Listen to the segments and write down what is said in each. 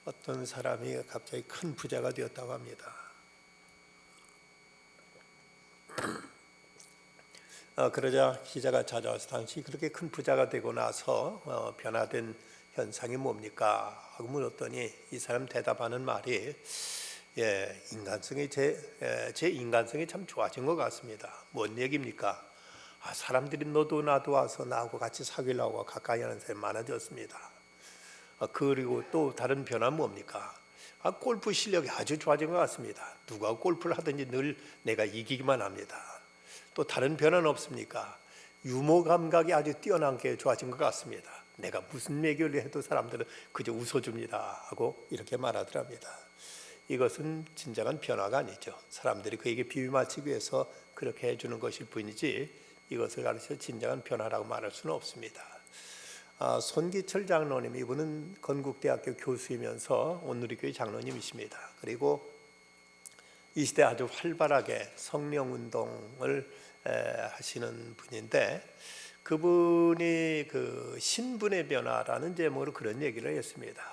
어떤 사람이 갑자기 큰 부자가 되었다고 합니다. 그러자 기자가 찾아와서 당시 그렇게 큰 부자가 되고 나서 변화된 현상이 뭡니까? 하고 물었더니 이 사람 대답하는 말이 인간성이 제 인간성이 참 좋아진 것 같습니다. 뭔 얘기입니까? 사람들이 너도 나도 와서 나하고 같이 사귀려고 가까이 하는 사람이 많아졌습니다. 그리고 또 다른 변화는 뭡니까? 골프 실력이 아주 좋아진 것 같습니다. 누가 골프를 하든지 늘 내가 이기기만 합니다. 또 다른 변화는 없습니까? 유머 감각이 아주 뛰어나게 좋아진 것 같습니다. 내가 무슨 얘기를 해도 사람들은 그저 웃어줍니다 하고 이렇게 말하더랍니다. 이것은 진정한 변화가 아니죠. 사람들이 그에게 비유 맞추기 위해서 그렇게 해주는 것일 뿐이지 이것을 가르쳐 진정한 변화라고 말할 수는 없습니다. 손기철 장로님, 이분은 건국대학교 교수이면서 온누리교회 장로님이십니다. 그리고 이 시대 아주 활발하게 성령운동을 하시는 분인데, 그분이 그 신분의 변화라는 제목으로 그런 얘기를 했습니다.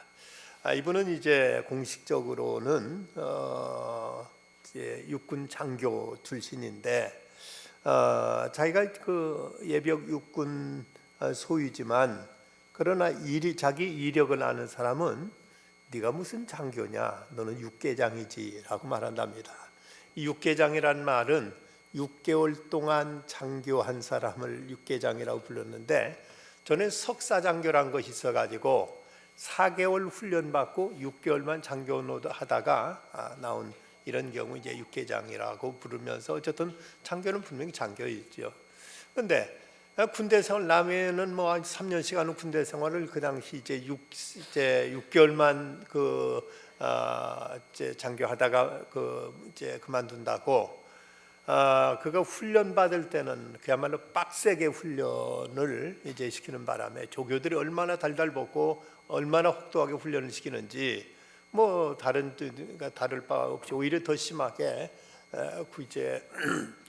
이분은 이제 공식적으로는 이제 육군 장교 출신인데, 자기가 그 예비역 육군 소위지만 그러나 자기 이력을 아는 사람은 네가 무슨 장교냐, 너는 육개장이지 라고 말한답니다. 이 육개장이란 말은 6개월 동안 장교한 사람을 육개장이라고 불렀는데, 전에 석사장교란 것이 있어가지고 4개월 훈련받고 6개월만 장교하다가 나온 이런 경우 이제 육개장이라고 부르면서 어쨌든 장교는 분명히 장교이죠. 그런데 군대 생활 남해는 뭐 3년씩 하는 군대 생활을 그 당시 이제 6개월만 이제 장교하다가 이제 그만둔다고. 그가 훈련 받을 때는 그야말로 빡세게 훈련을 이제 시키는 바람에 조교들이 얼마나 달달 볶고 얼마나 혹독하게 훈련을 시키는지 뭐 다를 바 없이 오히려 더 심하게 이제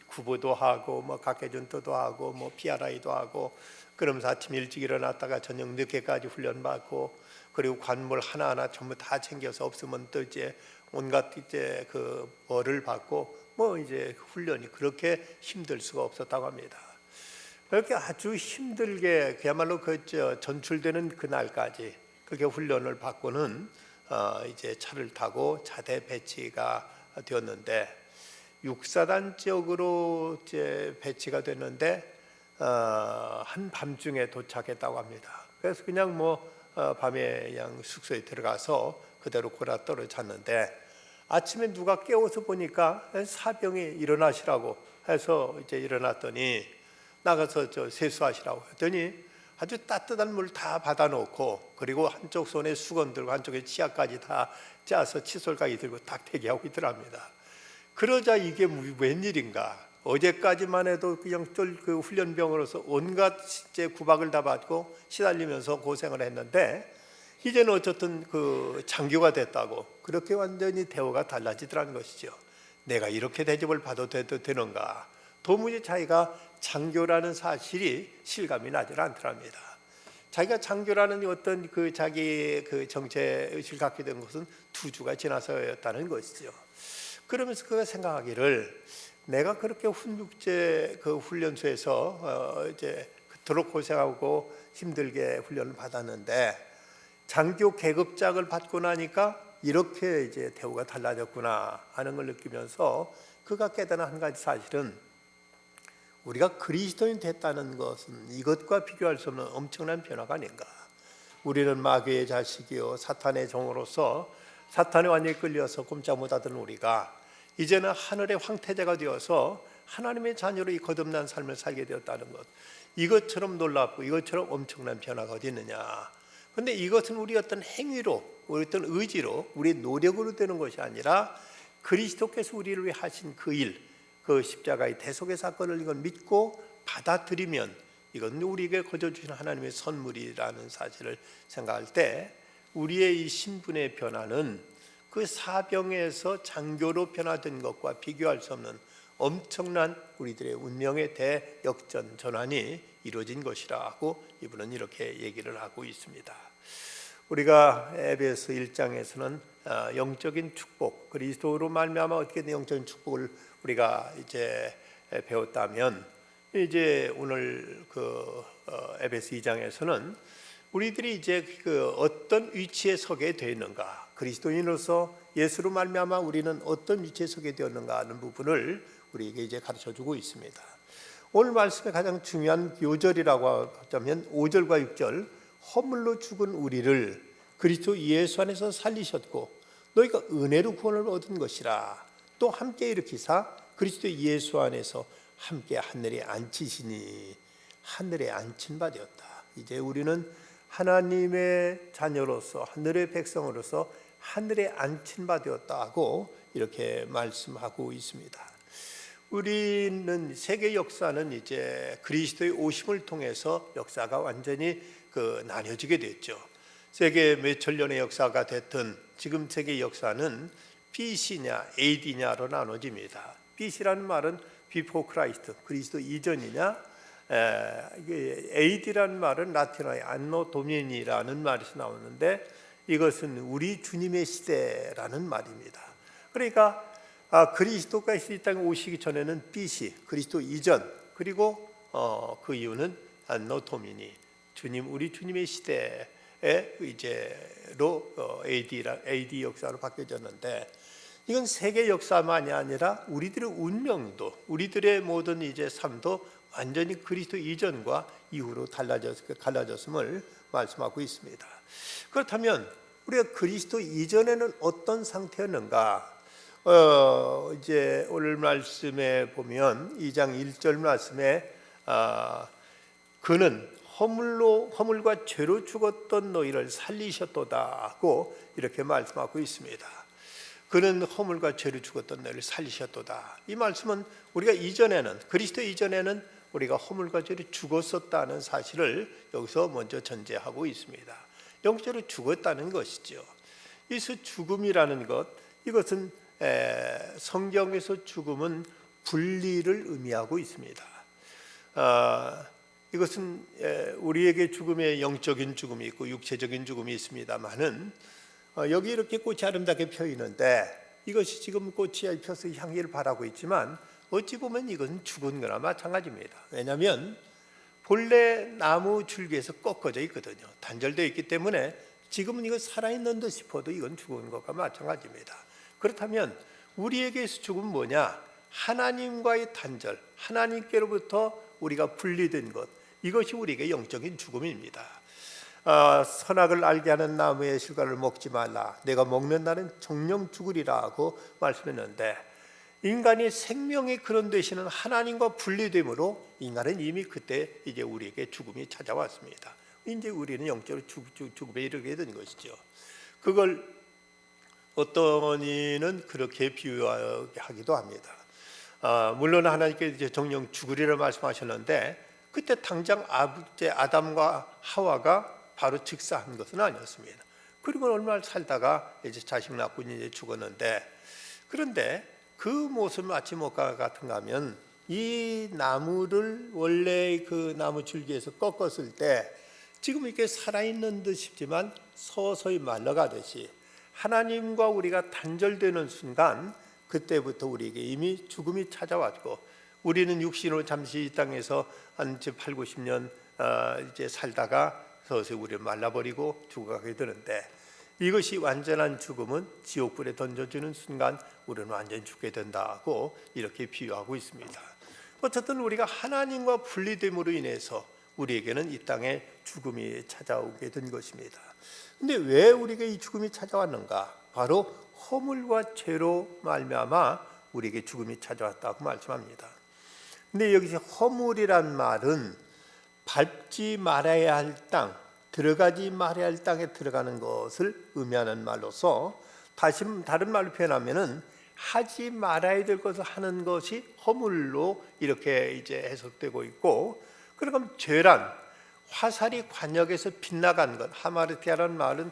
구보도 하고 뭐 각개전투도 하고 뭐 PRI도 하고, 그러면서 아침 일찍 일어났다가 저녁 늦게까지 훈련 받고, 그리고 관물 하나하나 전부 다 챙겨서 없으면 또 이제 온갖 이제 그 벌을 받고, 뭐 이제 훈련이 그렇게 힘들 수가 없었다고 합니다. 그렇게 아주 힘들게 그야말로 전출되는 그날까지 그렇게 훈련을 받고는 이제 차를 타고 자대 배치가 되었는데, 육사단 지역으로 이제 배치가 됐는데 한 밤중에 도착했다고 합니다. 그래서 그냥 밤에 그냥 숙소에 들어가서 그대로 골아떨어 잤는데, 아침에 누가 깨워서 보니까 사병이 일어나시라고 해서 이제 일어났더니 나가서 세수하시라고 했더니 아주 따뜻한 물 다 받아놓고, 그리고 한쪽 손에 수건 들고 한쪽에 치약까지 다 짜서 칫솔까지 들고 딱 대기하고 있더랍니다. 그러자 이게 웬일인가? 어제까지만 해도 그냥 그 훈련병으로서 온갖 이제 구박을 다 받고 시달리면서 고생을 했는데, 이제는 어쨌든 그 장교가 됐다고 그렇게 완전히 대우가 달라지더라는 것이죠. 내가 이렇게 대접을 받아도 되는가? 도무지 자기가 장교라는 사실이 실감이 나질 않더랍니다. 자기가 장교라는 어떤 자기 정체 의식을 갖게 된 것은 2주가 지나서였다는 것이죠. 그러면서 그가 생각하기를, 내가 그렇게 훈육제 훈련소에서 이제 그토록 고생하고 힘들게 훈련을 받았는데 장교 계급장을 받고 나니까 이렇게 이제 대우가 달라졌구나 하는 걸 느끼면서 그가 깨달은 한 가지 사실은, 우리가 그리스도인 됐다는 것은 이것과 비교할 수 없는 엄청난 변화가 아닌가. 우리는 마귀의 자식이요 사탄의 종으로서 사탄에 완전히 끌려서 꼼짝 못하던 우리가 이제는 하늘의 황태자가 되어서 하나님의 자녀로 이 거듭난 삶을 살게 되었다는 것, 이것처럼 놀랍고 이것처럼 엄청난 변화가 어디 있느냐. 그런데 이것은 우리 어떤 행위로, 우리 어떤 의지로, 우리의 노력으로 되는 것이 아니라 그리스도께서 우리를 위해 하신 그 일, 그 십자가의 대속의 사건을 이걸 믿고 받아들이면 이건 우리에게 거저 주신 하나님의 선물이라는 사실을 생각할 때, 우리의 이 신분의 변화는 그 사병에서 장교로 변화된 것과 비교할 수 없는 엄청난 우리들의 운명의 대역전 전환이 이루어진 것이라고 이분은 이렇게 얘기를 하고 있습니다. 우리가 에베소 1장에서는 영적인 축복, 그리스도로 말미암아 어떻게 영적인 축복을 우리가 이제 배웠다면, 이제 오늘 에베소 2장에서는 우리들이 이제 어떤 위치에 서게 되었는가, 그리스도인으로서 예수로 말미암아 우리는 어떤 위치에 서게 되었는가 하는 부분을 우리에게 이제 가르쳐주고 있습니다. 오늘 말씀의 가장 중요한 요절이라고 하자면 5절과 6절, 허물로 죽은 우리를 그리스도 예수 안에서 살리셨고 너희가 은혜로 구원을 얻은 것이라. 또 함께 일으키사 그리스도 예수 안에서 함께 하늘에 앉히시니 하늘에 앉힌 바 되었다. 이제 우리는 하나님의 자녀로서, 하늘의 백성으로서 하늘에 앉힌 바 되었다고 이렇게 말씀하고 있습니다. 우리는 세계 역사는 이제 그리스도의 오심을 통해서 역사가 완전히 나뉘어지게 됐죠. 세계 몇천 년의 역사가 됐든 지금 세계 역사는 BC냐 AD냐로 나눠집니다. BC라는 말은 Before Christ, 그리스도 이전이냐, AD라는 말은 라틴어의 안노 도미니라는 말에서 나오는데 이것은 우리 주님의 시대라는 말입니다. 그러니까 그리스도가 이 땅에 오시기 전에는 BC, 그리스도 이전, 그리고 그 이유는 안노 도미니, 주님, 우리 주님의 시대에 이제로 AD 역사로 바뀌어졌는데, 이건 세계 역사만이 아니라 우리들의 운명도, 우리들의 모든 이제 삶도 완전히 그리스도 이전과 이후로 갈라졌음을 말씀하고 있습니다. 그렇다면 우리가 그리스도 이전에는 어떤 상태였는가? 이제 오늘 말씀에 보면 2장 1절 말씀에 그는 허물과 죄로 죽었던 너희를 살리셨도다 하고 이렇게 말씀하고 있습니다. 그는 허물과 죄로 죽었던 너희를 살리셨도다. 이 말씀은 우리가 이전에는, 그리스도 이전에는 우리가 허물과 죄로 죽었었다는 사실을 여기서 먼저 전제하고 있습니다. 영적으로 죽었다는 것이죠. 이 죽음이라는 것, 이것은 성경에서 죽음은 분리를 의미하고 있습니다. 이것은 우리에게 죽음의 영적인 죽음이 있고 육체적인 죽음이 있습니다만은 여기 이렇게 꽃이 아름답게 펴 있는데 이것이 지금 꽃이 펴서 향기를 발하고 있지만 어찌 보면 이것은 죽은 거나 마찬가지입니다. 왜냐하면 본래 나무 줄기에서 꺾어져 있거든요. 단절되어 있기 때문에 지금은 이거 살아있는 듯 싶어도 이건 죽은 것과 마찬가지입니다. 그렇다면 우리에게서 죽음은 뭐냐? 하나님과의 단절, 하나님께로부터 우리가 분리된 것, 이것이 우리에게 영적인 죽음입니다. 선악을 알게 하는 나무의 실과를 먹지 말라, 내가 먹는 날은 정령 죽으리라 하고 말씀했는데, 인간이 생명의 근원 되시는 하나님과 분리됨으로 인간은 이미 그때 이제 우리에게 죽음이 찾아왔습니다. 이제 우리는 영적으로 죽음에 이르게 된 것이죠. 그걸 어떤 이는 그렇게 비유하기도 합니다. 물론 하나님께 이제 정령 죽으리라 말씀하셨는데 그때 당장 아담과 하와가 바로 즉사한 것은 아니었습니다. 그리고 얼마 살다가 이제 자식 낳고 이제 죽었는데, 그런데 그 모습 마치 뭐가 같은가 하면 이 나무를 원래 그 나무 줄기에서 꺾었을 때 지금 이렇게 살아있는 듯 싶지만 서서히 말라가듯이 하나님과 우리가 단절되는 순간 그때부터 우리에게 이미 죽음이 찾아왔고, 우리는 육신으로 잠시 이 땅에서 한 8, 90년 이제 살다가 서서히 우리를 말라버리고 죽어가게 되는데, 이것이 완전한 죽음은 지옥불에 던져주는 순간 우리는 완전히 죽게 된다고 이렇게 비유하고 있습니다. 어쨌든 우리가 하나님과 분리됨으로 인해서 우리에게는 이 땅에 죽음이 찾아오게 된 것입니다. 근데 왜 우리에게 이 죽음이 찾아왔는가? 바로 허물과 죄로 말미암아 우리에게 죽음이 찾아왔다고 말씀합니다. 근데 여기서 허물이란 말은 밟지 말아야 할 땅, 들어가지 말아야 할 땅에 들어가는 것을 의미하는 말로서, 다른 말로 표현하면은 하지 말아야 될 것을 하는 것이 허물로 이렇게 이제 해석되고 있고, 그러면 죄란 화살이 관역에서 빗나간 것, 하마르티아라는 말은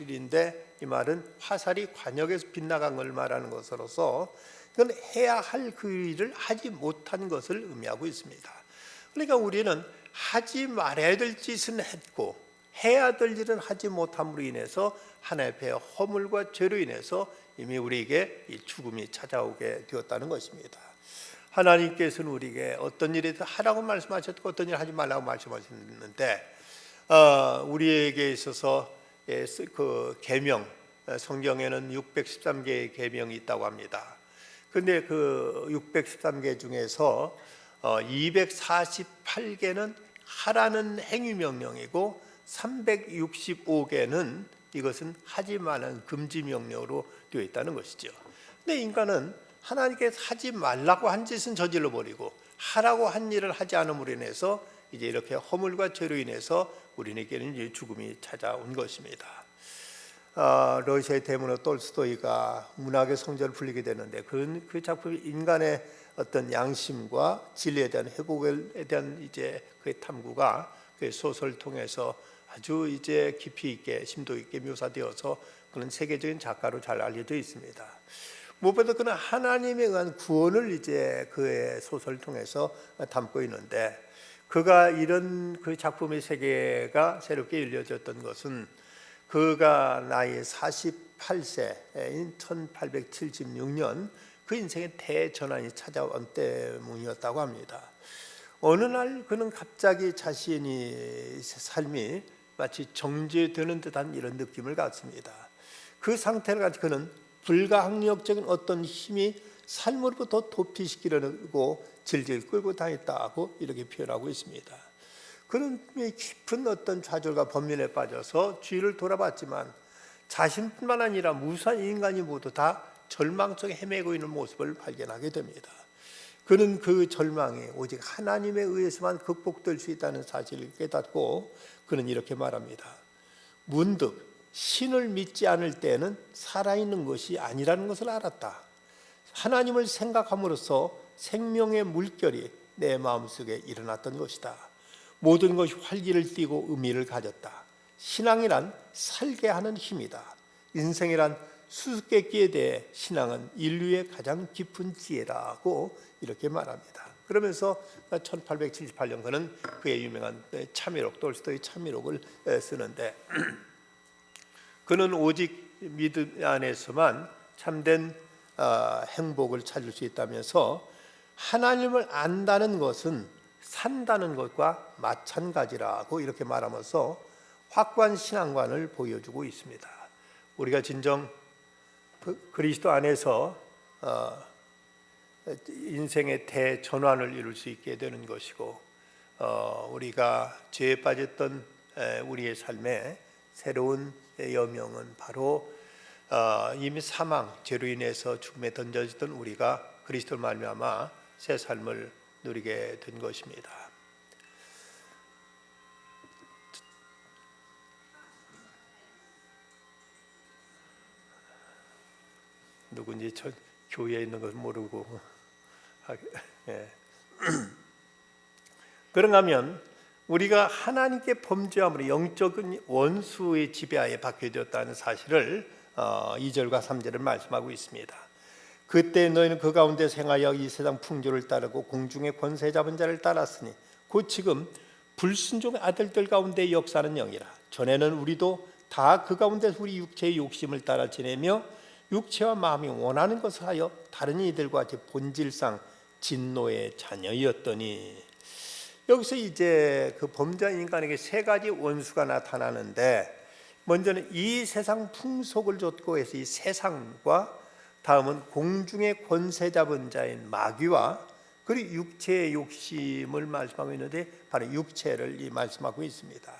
인데 이 말은 화살이 관역에서 빗나간 걸 말하는 것으로서 이건 해야 할 그 일을 하지 못한 것을 의미하고 있습니다. 그러니까 우리는 하지 말아야 될 짓은 했고 해야 될 일은 하지 못함으로 인해서 하나님 앞에 허물과 죄로 인해서 이미 우리에게 이 죽음이 찾아오게 되었다는 것입니다. 하나님께서는 우리에게 어떤 일이든 하라고 말씀하셨고 어떤 일을 하지 말라고 말씀하셨는데 우리에게 있어서 그 계명, 성경에는 613개의 계명이 있다고 합니다. 그런데 그 613개 중에서 248개는 하라는 행위 명령이고 365개는 이것은 하지 말라는 금지 명령으로 되어 있다는 것이죠. 근데 인간은 하나님께서 하지 말라고 한 짓은 저질러 버리고 하라고 한 일을 하지 않음으로 인해서 이제 이렇게 허물과 죄로 인해서 우리에게는 이제 죽음이 찾아온 것입니다. 러시아의 대문호 톨스토이가 문학의 성자를 불리게 되는데 그 작품이 인간의 어떤 양심과 진리에 대한 회복에 대한 이제 그 탐구가 그 소설을 통해서 아주 이제 깊이 있게 심도 있게 묘사되어서 그런 세계적인 작가로 잘 알려져 있습니다. 무엇보다 그는 하나님에 의한 구원을 이제 그의 소설을 통해서 담고 있는데 그가 이런 그 작품의 세계가 새롭게 열려졌던 것은 그가 나이 48세인 1876년 그 인생의 대전환이 찾아온 때문이었다고 합니다. 어느 날 그는 갑자기 자신의 삶이 마치 정죄되는 듯한 이런 느낌을 갖습니다. 그 상태를 가지고 그는 불가항력적인 어떤 힘이 삶으로부터 도피시키려고 질질 끌고 다녔다고 이렇게 표현하고 있습니다. 그는 깊은 어떤 좌절과 번민에 빠져서 주위를 돌아봤지만 자신뿐만 아니라 무수한 인간이 모두 다 절망 속에 헤매고 있는 모습을 발견하게 됩니다. 그는 그 절망이 오직 하나님에 의해서만 극복될 수 있다는 사실을 깨닫고 그는 이렇게 말합니다. 문득 신을 믿지 않을 때는 살아있는 것이 아니라는 것을 알았다. 하나님을 생각함으로써 생명의 물결이 내 마음속에 일어났던 것이다. 모든 것이 활기를 띠고 의미를 가졌다. 신앙이란 살게 하는 힘이다. 인생이란 수수께끼에 대해 신앙은 인류의 가장 깊은 지혜라고 이렇게 말합니다. 그러면서 1878년 그는 그의 유명한 참회록, 톨스토이 참회록을 쓰는데 그는 오직 믿음 안에서만 참된 행복을 찾을 수 있다면서 하나님을 안다는 것은 산다는 것과 마찬가지라고 이렇게 말하면서 확고한 신앙관을 보여주고 있습니다. 우리가 진정 그리스도 안에서 인생의 대전환을 이룰 수 있게 되는 것이고 우리가 죄에 빠졌던 우리의 삶에 새로운 여명은 바로 이미 사망, 죄로 인해서 죽음에 던져지던 우리가 그리스도를 말미암아 새 삶을 누리게 된 것입니다. 누군지 저 교회에 있는 걸 모르고 예. 그런가 하면 우리가 하나님께 범죄함으로 영적인 원수의 지배하에 받게 되었다는 사실을 2절과 3절을 말씀하고 있습니다. 그때 너희는 그 가운데 생하여 이 세상 풍조를 따르고 공중의 권세 잡은 자를 따랐으니 곧 지금 불순종의 아들들 가운데 역사하는 영이라. 전에는 우리도 다 그 가운데 우리 육체의 욕심을 따라 지내며 육체와 마음이 원하는 것을 하여 다른 이들과 같이 본질상 진노의 자녀였더니. 여기서 이제 그 범죄한 인간에게 세 가지 원수가 나타나는데 먼저는 이 세상 풍속을 좇고 해서 이 세상과 다음은 공중의 권세 잡은 자인 마귀와 그리고 육체의 욕심을 말씀하고 있는데 바로 육체를 말씀하고 있습니다.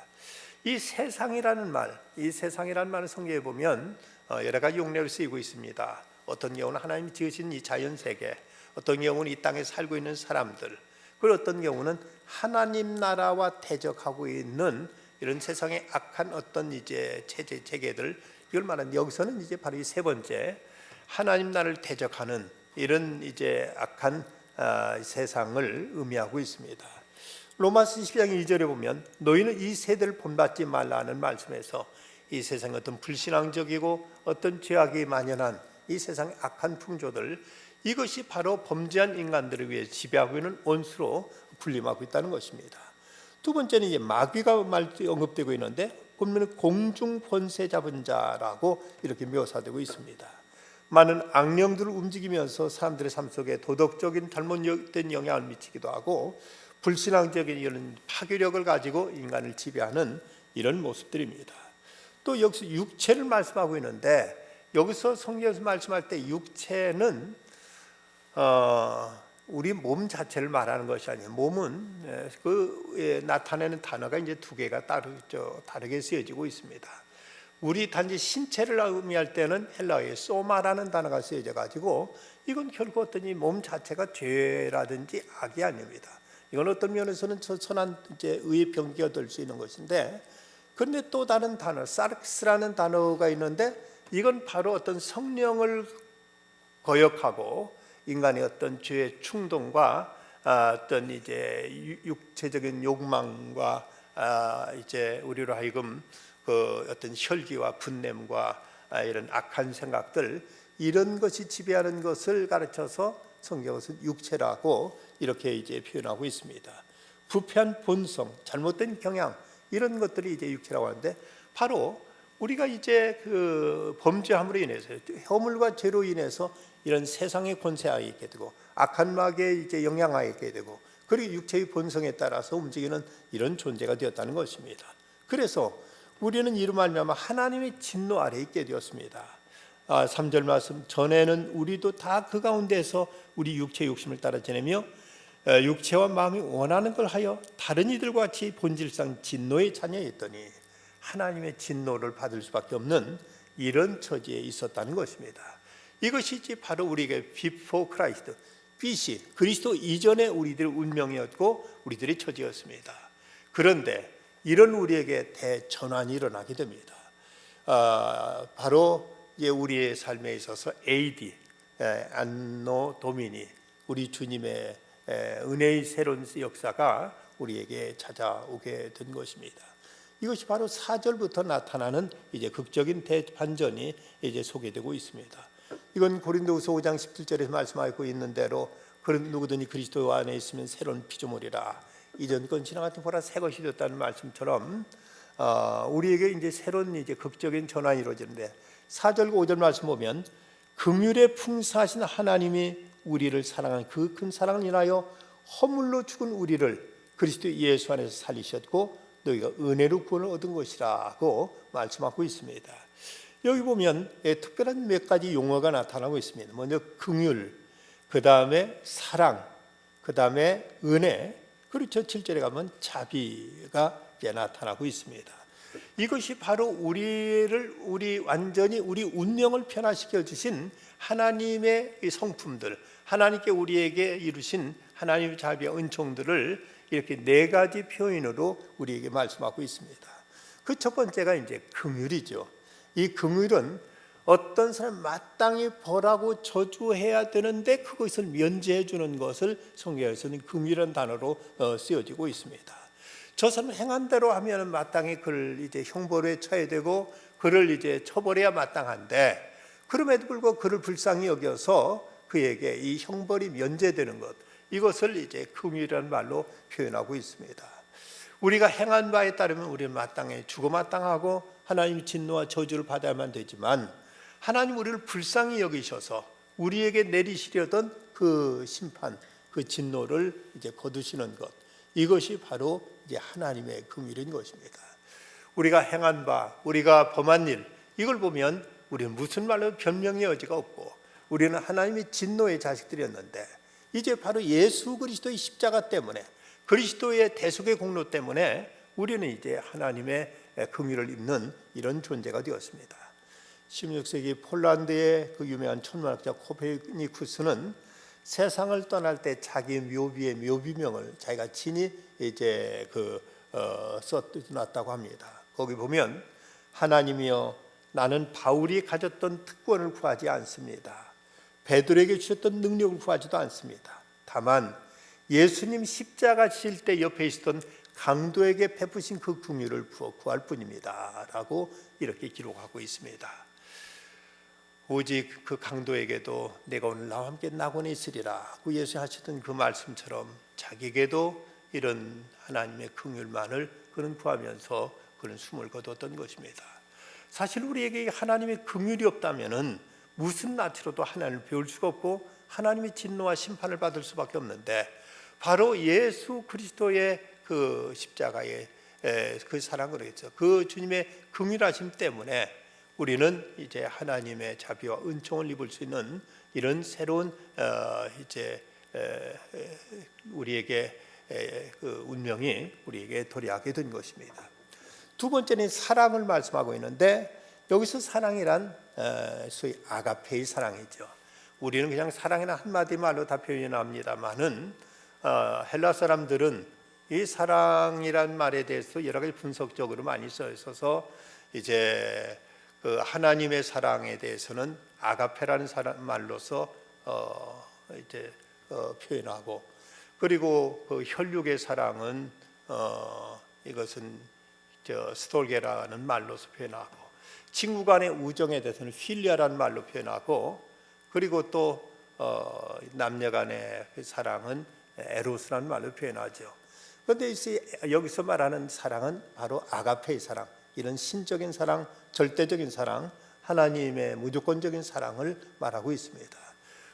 이 세상이라는 말을 성경에 보면 여러 가지 용례로 쓰이고 있습니다. 어떤 경우는 하나님이 지으신 이 자연세계, 어떤 경우는 이 땅에 살고 있는 사람들, 그리고 어떤 경우는 하나님 나라와 대적하고 있는 이런 세상의 악한 어떤 이제 체계들, 이걸 말하는 여기서는 이제 바로 이 세 번째 하나님 나라를 대적하는 이런 이제 악한 세상을 의미하고 있습니다. 로마서 12장 2절에 보면 너희는 이 세대를 본받지 말라는 말씀에서 이 세상의 어떤 불신앙적이고 어떤 죄악이 만연한 이 세상의 악한 풍조들, 이것이 바로 범죄한 인간들을 위해 지배하고 있는 원수로 군림하고 있다는 것입니다. 두 번째는 이제 마귀가 언급되고 있는데 보면 공중 권세 잡은 자라고 이렇게 묘사되고 있습니다. 많은 악령들을 움직이면서 사람들의 삶 속에 도덕적인 잘못된 영향을 미치기도 하고 불신앙적인 이런 파괴력을 가지고 인간을 지배하는 이런 모습들입니다. 또 여기서 육체를 말씀하고 있는데, 여기서 성경에서 말씀할 때 육체는 우리 몸 자체를 말하는 것이 아니에요. 몸은 나타내는 단어가 이제 두 개가 다르게 쓰여지고 있습니다. 우리 단지 신체를 의미할 때는 헬라어의 소마라는 단어가 쓰여져 가지고 이건 결국 어떤 몸 자체가 죄라든지 악이 아닙니다. 이건 어떤 면에서는 선한 의의 병기가 될 수 있는 것인데, 그런데 또 다른 단어 사르크스라는 단어가 있는데, 이건 바로 어떤 성령을 거역하고 인간의 어떤 죄의 충동과 어떤 육체적인 욕망과 우리로 하여금 그 어떤 혈기와 분냄과 이런 악한 생각들, 이런 것이 지배하는 것을 가르쳐서 성경에서는 육체라고 이렇게 표현하고 있습니다. 부패한 본성, 잘못된 경향, 이런 것들이 육체라고 하는데, 바로 우리가 그 범죄함으로 인해서, 허물과 죄로 인해서 이런 세상의 권세하에 있게 되고 악한 마귀의 영향하에 있게 되고, 그리고 육체의 본성에 따라서 움직이는 이런 존재가 되었다는 것입니다. 그래서 우리는 이로 말미암아 하나님의 진노 아래에 있게 되었습니다. 3절 말씀, 전에는 우리도 다 그 가운데서 우리 육체의 욕심을 따라 지내며 육체와 마음이 원하는 걸 하여 다른 이들과 같이 본질상 진노의 자녀였더니, 하나님의 진노를 받을 수밖에 없는 이런 처지에 있었다는 것입니다. 이것이 바로 우리에게 before Christ, BC, 그리스도 이전의 우리들의 운명이었고 우리들의 처지였습니다. 그런데 이런 우리에게 대전환이 일어나게 됩니다. 바로 우리의 삶에 있어서 AD, 안노 도미니, 우리 주님의 은혜의 새로운 역사가 우리에게 찾아오게 된 것입니다. 이것이 바로 4절부터 나타나는 극적인 대반전이 소개되고 있습니다. 이건 고린도후서 5장 17절에서 말씀하고 있는 대로, 누구든지 그리스도 안에 있으면 새로운 피조물이라, 이전 건 지나갔던 보라 새 것이 되었다는 말씀처럼 우리에게 새로운 극적인 전환이 이루어지는데, 4절과 5절 말씀 보면 긍휼에 풍성하신 하나님이 우리를 사랑한 그 큰 사랑을 인하여 허물로 죽은 우리를 그리스도 예수 안에서 살리셨고 너희가 은혜로 구원을 얻은 것이라고 말씀하고 있습니다. 여기 보면 특별한 몇 가지 용어가 나타나고 있습니다. 먼저 긍휼, 그 다음에 사랑, 그 다음에 은혜, 그리고 저 7절에 가면 자비가 나타나고 있습니다. 이것이 바로 완전히 우리 운명을 변화시켜 주신 하나님의 성품들, 하나님께 우리에게 이루신 하나님의 자비와 은총들을 이렇게 네 가지 표현으로 우리에게 말씀하고 있습니다. 그 첫 번째가 긍휼이죠. 이 긍휼은 어떤 사람 마땅히 벌하고 저주해야 되는데 그것을 면제해 주는 것을 성경에서는 긍휼이라는 단어로 쓰여지고 있습니다. 저 사람 행한 대로 하면 마땅히 그를 형벌에 처해야 되고 그를 처벌해야 마땅한데, 그럼에도 불구하고 그를 불쌍히 여겨서 그에게 이 형벌이 면제되는 것, 이것을 긍휼이라는 말로 표현하고 있습니다. 우리가 행한 바에 따르면 우리는 마땅히 죽어 마땅하고 하나님의 진노와 저주를 받아야만 되지만, 하나님 우리를 불쌍히 여기셔서 우리에게 내리시려던 그 심판, 그 진노를 거두시는 것, 이것이 바로 하나님의 긍휼인 것입니다. 우리가 행한 바, 우리가 범한 일, 이걸 보면 우리는 무슨 말로 변명의 여지가 없고 우리는 하나님의 진노의 자식들이었는데, 이제 바로 예수 그리스도의 십자가 때문에, 그리스도의 대속의 공로 때문에 우리는 하나님의 긍휼을 입는 이런 존재가 되었습니다. 16세기 폴란드의 그 유명한 천문학자 코페르니쿠스는 세상을 떠날 때 자기 묘비의 묘비명을 자기가 친히 써놨다고 합니다. 거기 보면, 하나님이여, 나는 바울이 가졌던 특권을 구하지 않습니다. 베드로에게 주셨던 능력을 구하지도 않습니다. 다만 예수님 십자가 지실 때 옆에 있었던 강도에게 베푸신 그 긍휼을 구할 뿐입니다 라고 이렇게 기록하고 있습니다. 오직 그 강도에게도 내가 오늘 나와 함께 낙원에 있으리라 그 예수 하시던 그 말씀처럼 자기에게도 이런 하나님의 긍휼만을 그는 구하면서 그런 숨을 거뒀던 것입니다. 사실 우리에게 하나님의 긍휼이 없다면은 무슨 낯으로도 하나님을 배울 수가 없고 하나님의 진노와 심판을 받을 수밖에 없는데, 바로 예수 그리스도의 그 십자가의 그 사랑으로 했죠. 그 주님의 긍휼하심 때문에 우리는 이제 하나님의 자비와 은총을 입을 수 있는 이런 새로운 이제 우리에게 그 운명이 우리에게 도래하게 된 것입니다. 두 번째는 사랑을 말씀하고 있는데, 여기서 사랑이란 소위 아가페의 사랑이죠. 우리는 그냥 사랑이나 한마디 말로 다 표현합니다만은 헬라 사람들은 이 사랑이란 말에 대해서 여러 가지 분석적으로 많이 써 있어서 이제 그 하나님의 사랑에 대해서는 아가페라는 말로서 이제 표현하고, 그리고 그 혈육의 사랑은 이것은 스톨게라는 말로서 표현하고, 친구 간의 우정에 대해서는 필리아라는 말로 표현하고, 그리고 또 남녀 간의 사랑은 에로스라는 말로 표현하죠. 그런데 여기서 말하는 사랑은 바로 아가페의 사랑, 이런 신적인 사랑, 절대적인 사랑, 하나님의 무조건적인 사랑을 말하고 있습니다.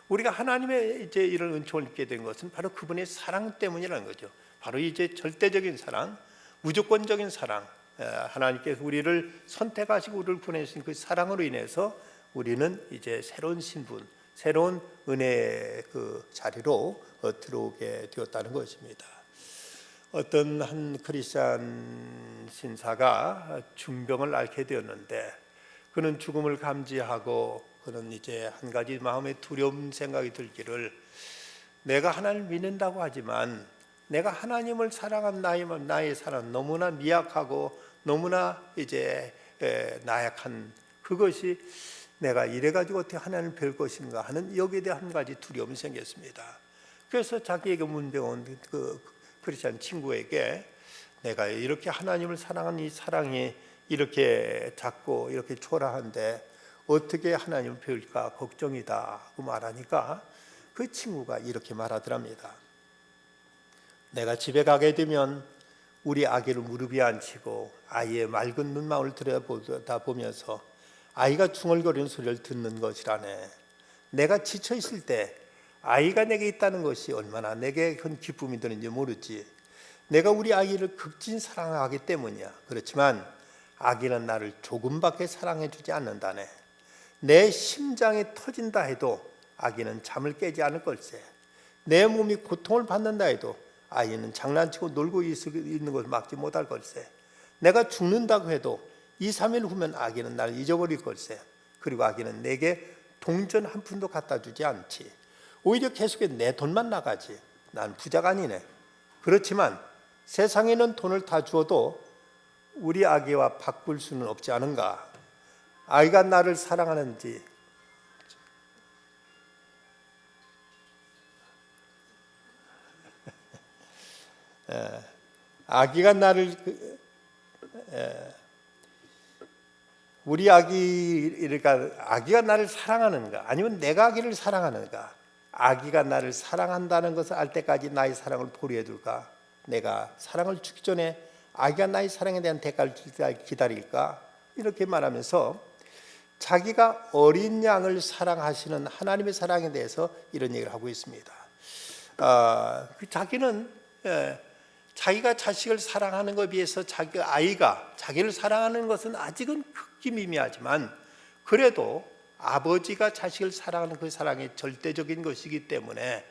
우리가 하나님의 이제 이런 은총을 입게 된 것은 바로 그분의 사랑 때문이라는 거죠. 바로 이제 절대적인 사랑, 무조건적인 사랑, 하나님께서 우리를 선택하시고 우리를 구원하신 그 사랑으로 인해서 우리는 이제 새로운 신분, 새로운 은혜의 그 자리로 들어오게 되었다는 것입니다. 어떤 한 크리스찬 신사가 중병을 앓게 되었는데, 그는 죽음을 감지하고 그는 이제 한 가지 마음에 두려운 생각이 들기를, 내가 하나님을 믿는다고 하지만 내가 하나님을 사랑한 나의 사랑 너무나 미약하고 너무나 이제 나약한 그것이 내가 이래가지고 어떻게 하나님을 뵐 것인가 하는 여기에 대한 한 가지 두려움이 생겼습니다. 그래서 자기에게 문병원 그 크리스찬 친구에게, 내가 이렇게 하나님을 사랑한 이 사랑이 이렇게 작고 이렇게 초라한데 어떻게 하나님을 배울까 걱정이다 그 말하니까 그 친구가 이렇게 말하더랍니다. 내가 집에 가게 되면 우리 아기를 무릎 위에 앉히고 아이의 맑은 눈망울을 들여다보면서 아이가 중얼거리는 소리를 듣는 것이라네. 내가 지쳐 있을 때 아이가 내게 있다는 것이 얼마나 내게 큰 기쁨이 드는지 모르지. 내가 우리 아이를 극진 사랑하기 때문이야. 그렇지만 아기는 나를 조금밖에 사랑해 주지 않는다네. 내 심장이 터진다 해도 아기는 잠을 깨지 않을 걸세. 내 몸이 고통을 받는다 해도 아이는 장난치고 놀고 있는 것을 막지 못할 걸세. 내가 죽는다고 해도 2, 3일 후면 아기는 나를 잊어버릴 걸세. 그리고 아기는 내게 동전 한 푼도 갖다 주지 않지. 오히려 계속해 내 돈만 나가지. 난 부자가 아니네. 그렇지만 세상에는 돈을 다 주어도 우리 아기와 바꿀 수는 없지 않은가. 아이가 나를 사랑하는지 아기가 나를 우리 아기가 나를 사랑하는가 아니면 내가 아기를 사랑하는가. 아기가 나를 사랑한다는 것을 알 때까지 나의 사랑을 보류해 둘까, 내가 사랑을 주기 전에 아기가 나의 사랑에 대한 대가를 기다릴까, 이렇게 말하면서 자기가 어린 양을 사랑하시는 하나님의 사랑에 대해서 이런 얘기를 하고 있습니다. 자기는 자기가 자식을 사랑하는 것에 비해서 자기 아이가 자기를 사랑하는 것은 아직은 극히 미미하지만, 그래도 아버지가 자식을 사랑하는 그 사랑이 절대적인 것이기 때문에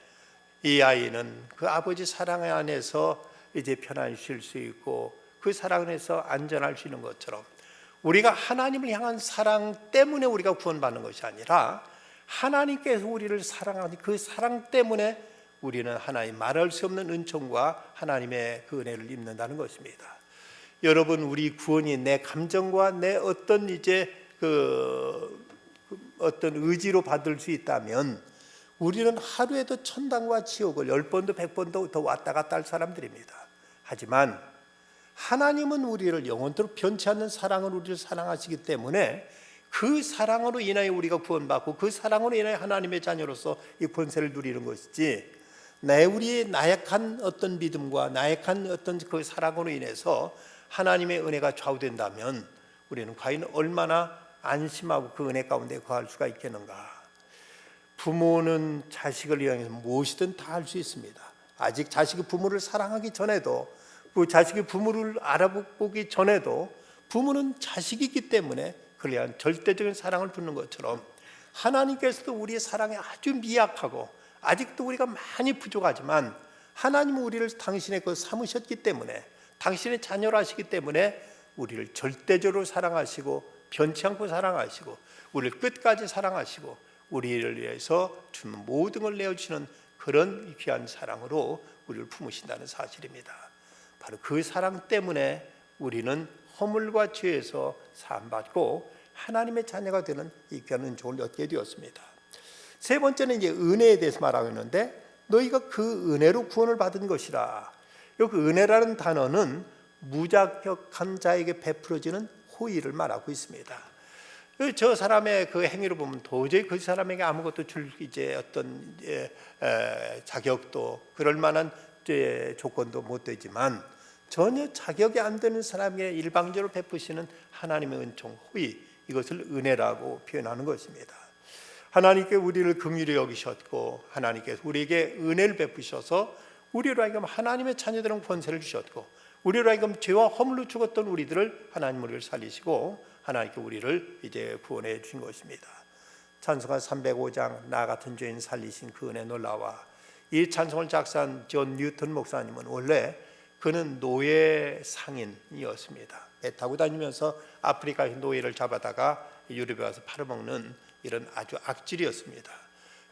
이 아이는 그 아버지 사랑 안에서 이제 편안히 쉴 수 있고 그 사랑 안에서 안전할 수 있는 것처럼, 우리가 하나님을 향한 사랑 때문에 우리가 구원받는 것이 아니라 하나님께서 우리를 사랑하는 그 사랑 때문에 우리는 하나님 말할 수 없는 은총과 하나님의 그 은혜를 입는다는 것입니다. 여러분, 우리 구원이 내 감정과 내 어떤 이제 어떤 의지로 받을 수 있다면 우리는 하루에도 천당과 지옥을 10번도 100번도 더 왔다 갔다 할 사람들입니다. 하지만 하나님은 우리를 영원토록 변치 않는 사랑으로 우리를 사랑하시기 때문에 그 사랑으로 인하여 우리가 구원받고 그 사랑으로 인하여 하나님의 자녀로서 이 권세를 누리는 것이지, 우리의 나약한 어떤 믿음과 나약한 어떤 그 사랑으로 인해서 하나님의 은혜가 좌우된다면 우리는 과연 얼마나 안심하고 그 은혜 가운데 거할 수가 있겠는가. 부모는 자식을 이용해서 무엇이든 다 할 수 있습니다. 아직 자식이 부모를 사랑하기 전에도, 그 자식이 부모를 알아보기 전에도 부모는 자식이기 때문에 그를 위한 절대적인 사랑을 붓는 것처럼 하나님께서도 우리의 사랑에 아주 미약하고 아직도 우리가 많이 부족하지만 하나님은 우리를 당신의 그 삼으셨기 때문에, 당신의 자녀로 하시기 때문에 우리를 절대적으로 사랑하시고 변치 않고 사랑하시고 우리를 끝까지 사랑하시고 우리를 위해서 주는 모든 걸 내어주시는 그런 귀한 사랑으로 우리를 품으신다는 사실입니다. 바로 그 사랑 때문에 우리는 허물과 죄에서 사함받고 하나님의 자녀가 되는 이 귀한 은총을 얻게 되었습니다. 세 번째는 이제 은혜에 대해서 말하고 있는데, 너희가 그 은혜로 구원을 받은 것이라. 여기 은혜라는 단어는 무자격한 자에게 베풀어지는 호의를 말하고 있습니다. 저 사람의 그 행위를 보면 도저히 그 사람에게 아무것도 줄 이제 어떤 자격도 그럴 만한 조건도 못 되지만 전혀 자격이 안 되는 사람에게 일방적으로 베푸시는 하나님의 은총, 호의, 이것을 은혜라고 표현하는 것입니다. 하나님께 우리를 긍휼히 여기셨고 하나님께서 우리에게 은혜를 베푸셔서 우리로 하여금 하나님의 자녀들은 권세를 주셨고 우리로 하여금 죄와 허물로 죽었던 우리들을 하나님 우리를 살리시고 하나님께 우리를 이제 구원해 주신 것입니다. 찬송가 305장 나 같은 죄인 살리신 그 은혜 놀라와. 이 찬송을 작사한 존 뉴턴 목사님은 원래 그는 노예 상인이었습니다. 배 타고 다니면서 아프리카의 노예를 잡아다가 유럽에 와서 팔아먹는 이런 아주 악질이었습니다.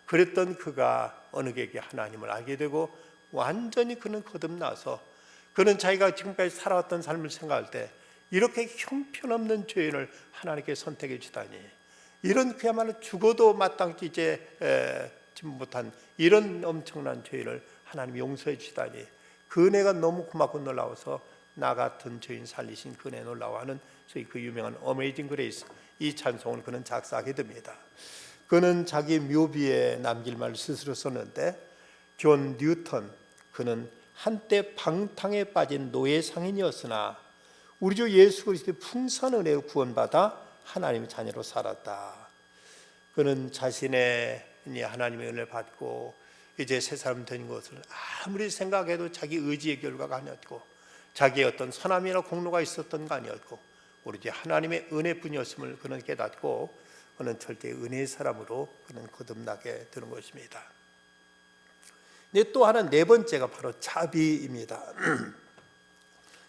그랬던 그가 어느 계기 하나님을 알게 되고 완전히 그는 거듭나서 그는 자기가 지금까지 살아왔던 삶을 생각할 때 이렇게 형편없는 죄인을 하나님께 선택해 주다니, 이런 그야말로 죽어도 마땅히 이제 못한 이런 엄청난 죄인을 하나님이 용서해 주다니 그 은혜가 너무 고맙고 놀라워서 나 같은 죄인 살리신 그 은혜 놀라워하는 소위 그 유명한 어메이징 그레이스, 이 찬송을 그는 작사하게 됩니다. 그는 자기 묘비에 남길 말을 스스로 썼는데, 존 뉴턴, 그는 한때 방탕에 빠진 노예 상인이었으나 우리 주 예수 그리스도의 풍성한 은혜로 구원받아 하나님의 자녀로 살았다. 그는 자신의 하나님의 은혜를 받고 이제 새 사람 된 것을 아무리 생각해도 자기 의지의 결과가 아니었고 자기의 어떤 선함이나 공로가 있었던 거 아니었고 오로지 하나님의 은혜뿐이었음을 그는 깨닫고 그는 절대 은혜의 사람으로 그는 거듭나게 되는 것입니다. 또 하나, 네 번째가 바로 자비입니다.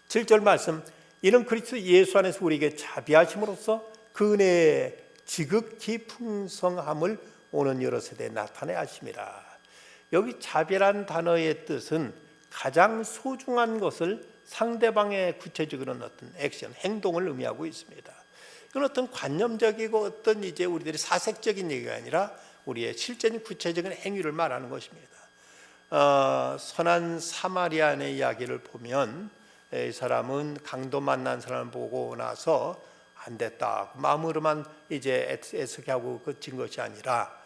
7절 말씀, 이는 그리스도 예수 안에서 우리에게 자비하심으로써 그 은혜의 지극히 풍성함을 오는 여러 세대에 나타내 하심이라. 여기 자비란 단어의 뜻은 가장 소중한 것을 상대방의 구체적인 어떤 액션, 행동을 의미하고 있습니다. 이건 어떤 관념적이고 어떤 이제 우리들이 사색적인 얘기가 아니라 우리의 실제적인 구체적인 행위를 말하는 것입니다. 선한 사마리아인의 이야기를 보면 이 사람은 강도 만난 사람을 보고 나서 안 됐다 마음으로만 이제 애쓰게 하고 그친 것이 아니라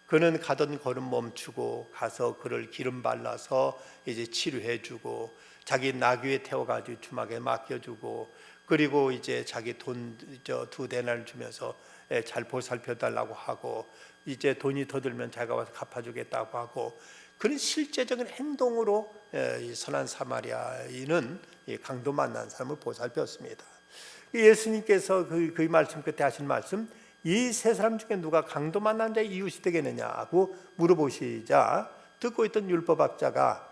그는 가던 걸음 멈추고 가서 그를 기름 발라서 이제 치료해주고 자기 나귀에 태워가지고 주막에 맡겨주고 그리고 이제 자기 돈 2데나리를 주면서 잘 보살펴달라고 하고 이제 돈이 더 들면 자기가 와서 갚아주겠다고 하고 그런 실제적인 행동으로 이 선한 사마리아인은 강도 만난 사람을 보살폈습니다. 예수님께서 그 말씀 끝에 하신 말씀, 이 세 사람 중에 누가 강도 만난 자의 이웃이 되겠느냐고 물어보시자 듣고 있던 율법학자가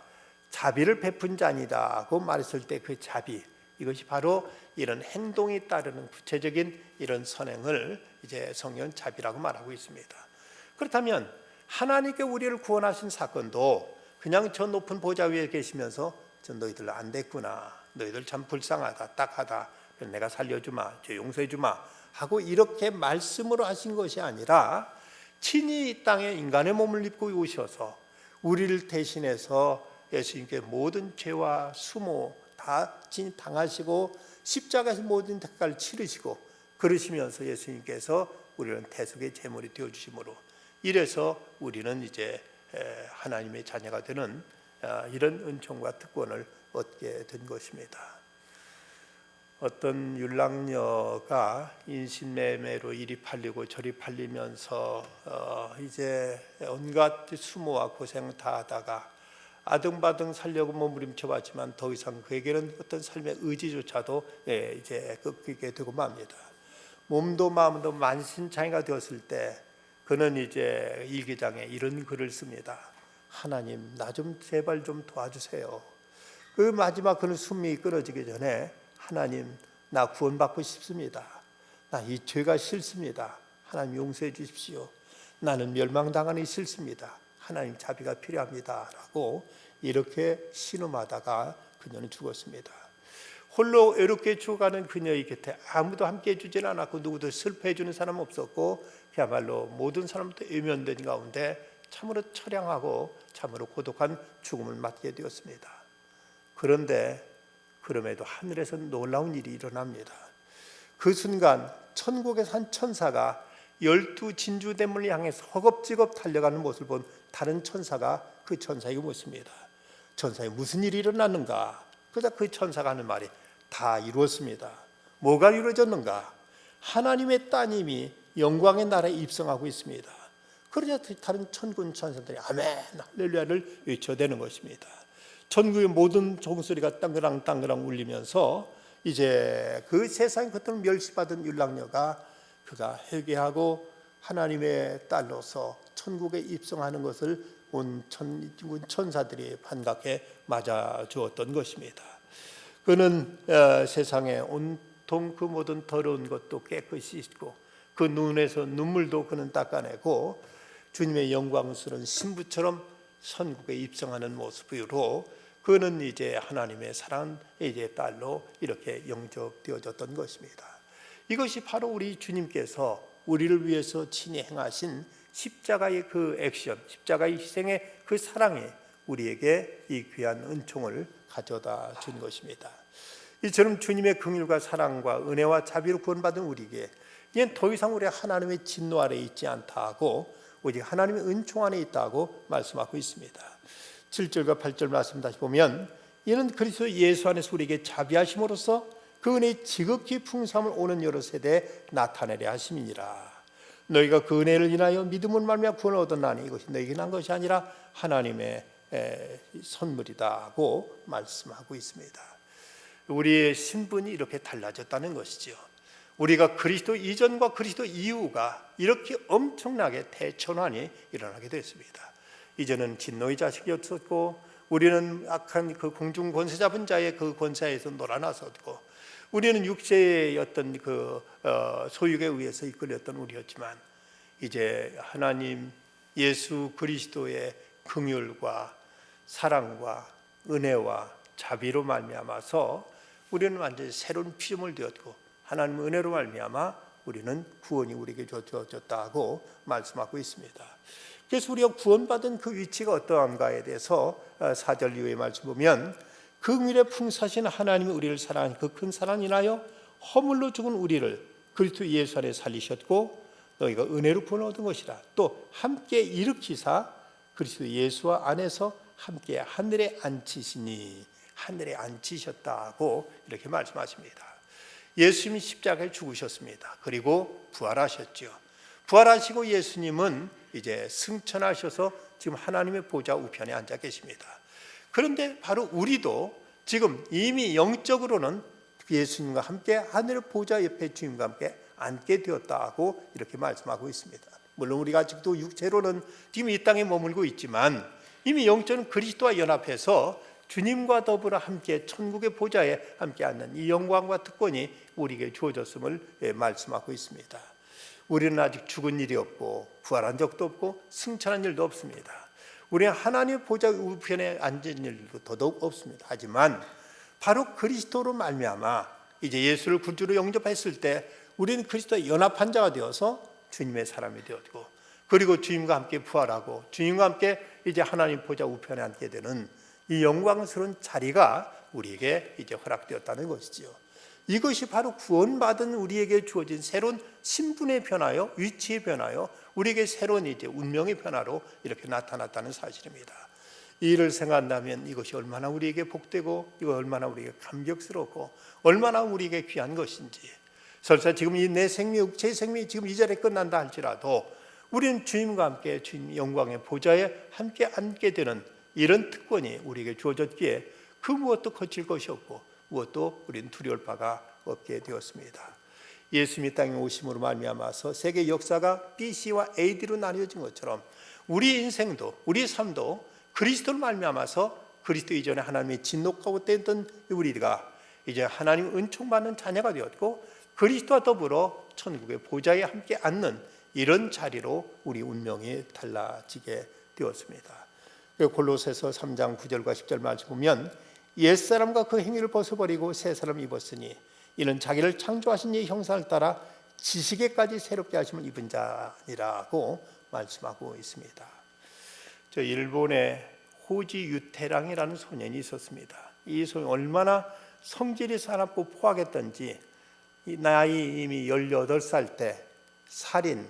자비를 베푼 자니다고 말했을 때 그 자비, 이것이 바로 이런 행동이 따르는 구체적인 이런 선행을 이제 성경은 자비라고 말하고 있습니다. 그렇다면 하나님께 우리를 구원하신 사건도 그냥 저 높은 보좌 위에 계시면서 저 너희들 안 됐구나, 너희들 참 불쌍하다, 딱하다, 내가 살려주마, 저 용서해주마 하고 이렇게 말씀으로 하신 것이 아니라 친히 이 땅에 인간의 몸을 입고 오셔서 우리를 대신해서 예수님께 모든 죄와 수모 다 당하시고 십자가에서 모든 대가를 치르시고 그러시면서 예수님께서 우리는 대속의 제물이 되어주심으로 이래서 우리는 이제 하나님의 자녀가 되는 이런 은총과 특권을 얻게 된 것입니다. 어떤 율랑녀가 인신매매로 이리 팔리고 저리 팔리면서 이제 온갖 수모와 고생 다 하다가 아등바등 살려고 몸부림쳐봤지만 더 이상 그에게는 어떤 삶의 의지조차도 이제 꺾이게 되고 맙니다. 몸도 마음도 만신창이가 되었을 때 그는 이제 일기장에 이런 글을 씁니다. 하나님, 나 좀 제발 좀 도와주세요. 그 마지막 그는 숨이 끊어지기 전에 하나님, 나 구원받고 싶습니다. 나 이 죄가 싫습니다. 하나님 용서해 주십시오. 나는 멸망당하니 싫습니다. 하나님 자비가 필요합니다. 라고 이렇게 신음하다가 그녀는 죽었습니다. 홀로 외롭게 죽어가는 그녀의 곁에 아무도 함께 해주진 않았고 누구도 슬퍼해 주는 사람 없었고 그야말로 모든 사람도 외면된 가운데 참으로 처량하고 참으로 고독한 죽음을 맞게 되었습니다. 그런데 그럼에도 하늘에서 놀라운 일이 일어납니다. 그 순간 천국에서 한 천사가 12 진주대문을 향해서 허겁지겁 달려가는 모습을 본 다른 천사가 그 천사에게 묻습니다. 천사에 무슨 일이 일어났는가? 그러자 그 천사가 하는 말이 다 이루었습니다. 뭐가 이루어졌는가? 하나님의 따님이 영광의 나라에 입성하고 있습니다. 그러자 다른 천군 천사들이 아멘 할렐루야를 외쳐대는 것입니다. 천국의 모든 종소리가 땅그랑땅그랑 울리면서 이제 그 세상의 것들을 멸시받은 율랑녀가 그가 회개하고 하나님의 딸로서 천국에 입성하는 것을 온 천사들이 반갑게 맞아 주었던 것입니다. 그는 세상에 온통 그 모든 더러운 것도 깨끗이 씻고 그 눈에서 눈물도 그는 닦아내고 주님의 영광스러운 신부처럼 천국에 입성하는 모습으로 그는 이제 하나님의 사랑의 이제 딸로 이렇게 영접되어졌던 것입니다. 이것이 바로 우리 주님께서 우리를 위해서 친히 행하신 십자가의 그 액션, 십자가의 희생의 그 사랑이 우리에게 이 귀한 은총을 가져다 준 것입니다. 이처럼 주님의 긍휼과 사랑과 은혜와 자비로 구원받은 우리에게 이제 더 이상 우리가 하나님의 진노 아래에 있지 않다 하고 오직 하나님의 은총 안에 있다고 말씀하고 있습니다. 7절과 8절 말씀 다시 보면 이는 그리스도 예수 안에서 우리에게 자비하심으로써 그 은혜의 지극히 풍성함을 오는 여러 세대에 나타내려 하심이니라. 너희가 그 은혜를 인하여 믿음을 말미암아 구원을 얻었나니 이것이 너희에게 난 것이 아니라 하나님의 선물이다고 말씀하고 있습니다. 우리의 신분이 이렇게 달라졌다는 것이죠. 우리가 그리스도 이전과 그리스도 이후가 이렇게 엄청나게 대천환이 일어나게 됐습니다. 이전은 진노의 자식이었었고 우리는 악한 그 공중 권세 잡은 자의 그 권세에서 놀아나섰고 우리는 육체의 어떤 그 소유에 의해서 이끌렸던 우리였지만 이제 하나님 예수 그리스도의 긍휼과 사랑과 은혜와 자비로 말미암아서 우리는 완전히 새로운 피조물 되었고 하나님의 은혜로 말미암아 우리는 구원이 우리에게 주어졌다고 말씀하고 있습니다. 그래서 우리가 구원받은 그 위치가 어떠한가에 대해서 4절 이후의 말씀 보면 그 긍휼에 풍성하신 하나님이 우리를 사랑하신 그 큰 사랑 인하여 허물로 죽은 우리를 그리스도 예수 안에 살리셨고 너희가 은혜로 구원을 얻은 것이라. 또 함께 일으키사 그리스도 예수 안에서 함께 하늘에 앉히시니 하늘에 앉히셨다고 이렇게 말씀하십니다. 예수님이 십자가에 죽으셨습니다. 그리고 부활하셨죠. 부활하시고 예수님은 이제 승천하셔서 지금 하나님의 보좌 우편에 앉아 계십니다. 그런데 바로 우리도 지금 이미 영적으로는 예수님과 함께 하늘 보좌 옆에 주님과 함께 앉게 되었다고 이렇게 말씀하고 있습니다. 물론 우리가 아직도 육체로는 지금 이 땅에 머물고 있지만 이미 영적은 그리스도와 연합해서 주님과 더불어 함께 천국의 보좌에 함께 앉는 이 영광과 특권이 우리에게 주어졌음을 말씀하고 있습니다. 우리는 아직 죽은 일이 없고 부활한 적도 없고 승천한 일도 없습니다. 우리는 하나님의 보좌 우편에 앉은 일도 더더욱 없습니다. 하지만 바로 그리스도로 말미암아 이제 예수를 구주로 영접했을 때 우리는 그리스도와 연합한 자가 되어서 주님의 사람이 되었고 그리고 주님과 함께 부활하고 주님과 함께 이제 하나님 보좌 우편에 앉게 되는 이 영광스러운 자리가 우리에게 이제 허락되었다는 것이지요. 이것이 바로 구원받은 우리에게 주어진 새로운 신분의 변화요, 위치의 변화요, 우리에게 새로운 이제 운명의 변화로 이렇게 나타났다는 사실입니다. 이 일을 생각한다면 이것이 얼마나 우리에게 복되고 이거 얼마나 우리에게 감격스럽고 얼마나 우리에게 귀한 것인지, 설사 지금 제 생명이 지금 이 자리에 끝난다 할지라도 우리는 주님과 함께 주님 영광의 보좌에 함께 앉게 되는 이런 특권이 우리에게 주어졌기에 그 무엇도 거칠 것이 없고 무엇도 우리는 두려울 바가 없게 되었습니다. 예수님이 땅에 오심으로 말미암아서 세계 역사가 BC와 AD로 나뉘어진 것처럼 우리 인생도 우리 삶도 그리스도로 말미암아서 그리스도 이전에 하나님의 진노 가운데 있던 우리가 이제 하나님 은총받는 자녀가 되었고 그리스도와 더불어 천국의 보좌에 함께 앉는 이런 자리로 우리 운명이 달라지게 되었습니다. 골로새서 3장 9절과 10절 말씀 보면 옛사람과 그 행위를 벗어버리고 새사람을 입었으니 이는 자기를 창조하신 이의 형상을 따라 지식에까지 새롭게 하심을 입은 자니라고 말씀하고 있습니다. 저 일본에 호지 유테랑이라는 소년이 있었습니다. 이 소년이 얼마나 성질이 사납고 포악했던지 나이 이미 18살 때 살인,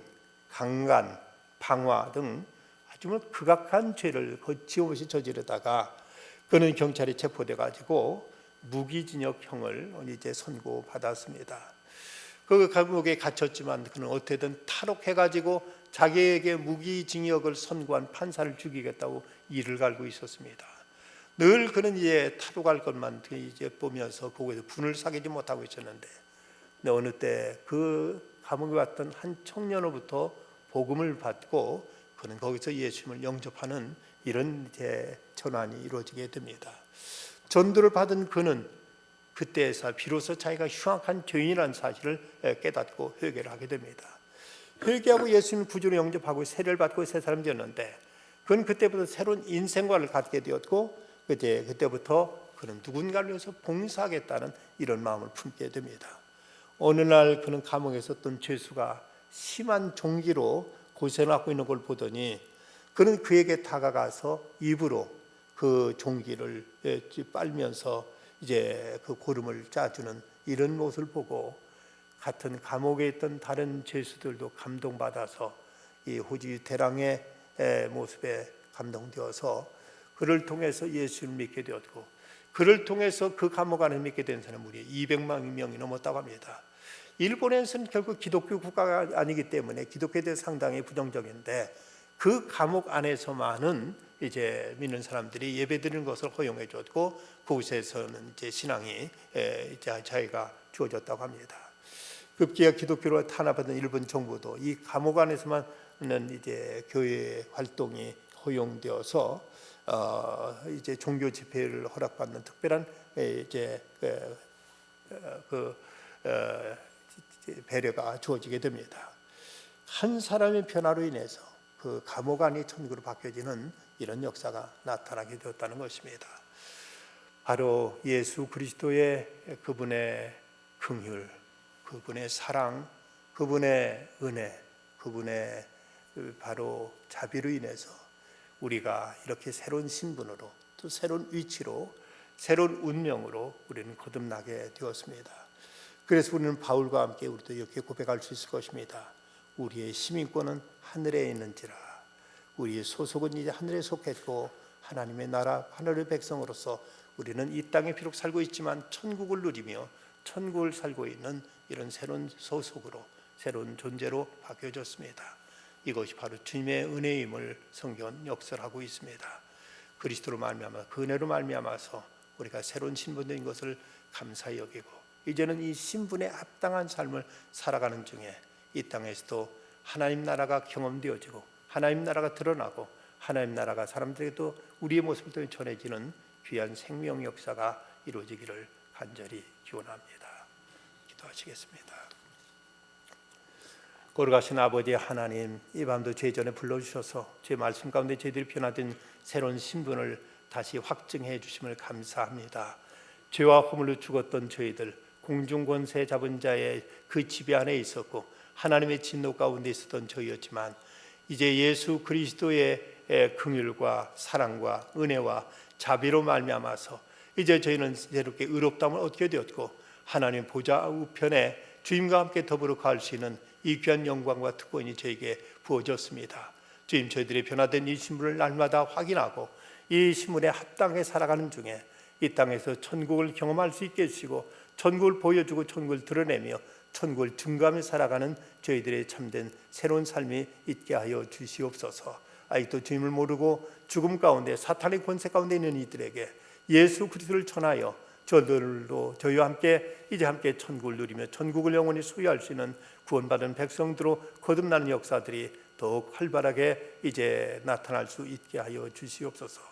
강간, 방화 등 아주 극악한 죄를 거침없이 저지르다가 그는 경찰에 체포돼 가지고 무기징역형을 이제 선고받았습니다. 그 감옥에 갇혔지만 그는 어떻게든 탈옥해가지고 자기에게 무기징역을 선고한 판사를 죽이겠다고 이를 갈고 있었습니다. 늘 그는 이제 탈옥할 것만 이제 보면서 거기서 분을 사귀지 못하고 있었는데, 어느 때 그 감옥에 왔던 한 청년으로부터 복음을 받고 그는 거기서 예수님을 영접하는 이런 이제 전환이 이루어지게 됩니다. 전도를 받은 그는 그때에서 비로소 자기가 흉악한 죄인이라는 사실을 깨닫고 회개를 하게 됩니다. 회개하고 예수님 구주로 영접하고 세례를 받고 새 사람이 되었는데 그는 그때부터 새로운 인생관을 갖게 되었고 그때부터 그는 누군가를 위해서 봉사하겠다는 이런 마음을 품게 됩니다. 어느 날 그는 감옥에 있었던 죄수가 심한 종기로 고생하고 있는 걸 보더니 그는 그에게 다가가서 입으로 그 종기를 빨면서 이제 그 고름을 짜주는 이런 모습을 보고 같은 감옥에 있던 다른 죄수들도 감동받아서 이 호지 대랑의 모습에 감동되어서 그를 통해서 예수를 믿게 되었고 그를 통해서 그 감옥 안에 믿게 된 사람 무려 200만 명이 넘었다고 합니다. 일본에서는 결국 기독교 국가가 아니기 때문에 기독교에 대해 상당히 부정적인데 그 감옥 안에서만은 이제 믿는 사람들이 예배드리는 것을 허용해 줬고 그곳에서는 이제 신앙이 이제 자유가 주어졌다고 합니다. 급기야 기독교로 탄압받은 일본 정부도 이 감옥 안에서만은 이제 교회 활동이 허용되어서 이제 종교 집회를 허락받는 특별한 이제 배려가 주어지게 됩니다. 한 사람의 변화로 인해서 그 감옥 안이 천국으로 바뀌어지는 이런 역사가 나타나게 되었다는 것입니다. 바로 예수 그리스도의 그분의 긍휼, 그분의 사랑, 그분의 은혜, 그분의 바로 자비로 인해서 우리가 이렇게 새로운 신분으로 또 새로운 위치로 새로운 운명으로 우리는 거듭나게 되었습니다. 그래서 우리는 바울과 함께 우리도 이렇게 고백할 수 있을 것입니다. 우리의 시민권은 하늘에 있는지라. 우리의 소속은 이제 하늘에 속했고 하나님의 나라 하늘의 백성으로서 우리는 이 땅에 비록 살고 있지만 천국을 누리며 천국을 살고 있는 이런 새로운 소속으로 새로운 존재로 바뀌어졌습니다. 이것이 바로 주님의 은혜임을 성경은 역설하고 있습니다. 그리스도로 말미암아 그 은혜로 말미암아서 우리가 새로운 신분된 것을 감사히 여기고 이제는 이 신분에 합당한 삶을 살아가는 중에 이 땅에서도 하나님 나라가 경험되어지고 하나님 나라가 드러나고 하나님 나라가 사람들에게도 우리의 모습을 통해 전해지는 귀한 생명 역사가 이루어지기를 간절히 기원합니다. 기도하시겠습니다. 거룩하신 아버지 하나님, 이 밤도 죄 전에 불러주셔서 죄 말씀 가운데 저희들이 변화된 새로운 신분을 다시 확증해 주심을 감사합니다. 죄와 허물로 죽었던 저희들, 공중권세 잡은 자의 그 지배 안에 있었고 하나님의 진노 가운데 있었던 저희였지만 이제 예수 그리스도의 긍휼과 사랑과 은혜와 자비로 말미암아서 이제 저희는 새롭게 의롭다함을 얻게 되었고 하나님 보좌 우편에 주님과 함께 더불어 갈 수 있는 이 귀한 영광과 특권이 저에게 부어졌습니다. 주님, 저희들의 변화된 이 신분을 날마다 확인하고 이 신분에 합당해 살아가는 중에 이 땅에서 천국을 경험할 수 있게 해주시고 천국을 보여주고 천국을 드러내며 천국을 증거하며 살아가는 저희들의 참된 새로운 삶이 있게 하여 주시옵소서. 아직도 주님을 모르고 죽음 가운데 사탄의 권세 가운데 있는 이들에게 예수 그리스도를 전하여 저들도 저희와 함께 이제 함께 천국을 누리며 천국을 영원히 소유할 수 있는 구원받은 백성들로 거듭나는 역사들이 더욱 활발하게 이제 나타날 수 있게 하여 주시옵소서.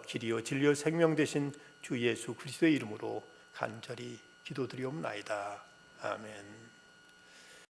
길이요 진리요 생명 되신 주 예수 그리스도의 이름으로 간절히 기도드리옵나이다. 아멘.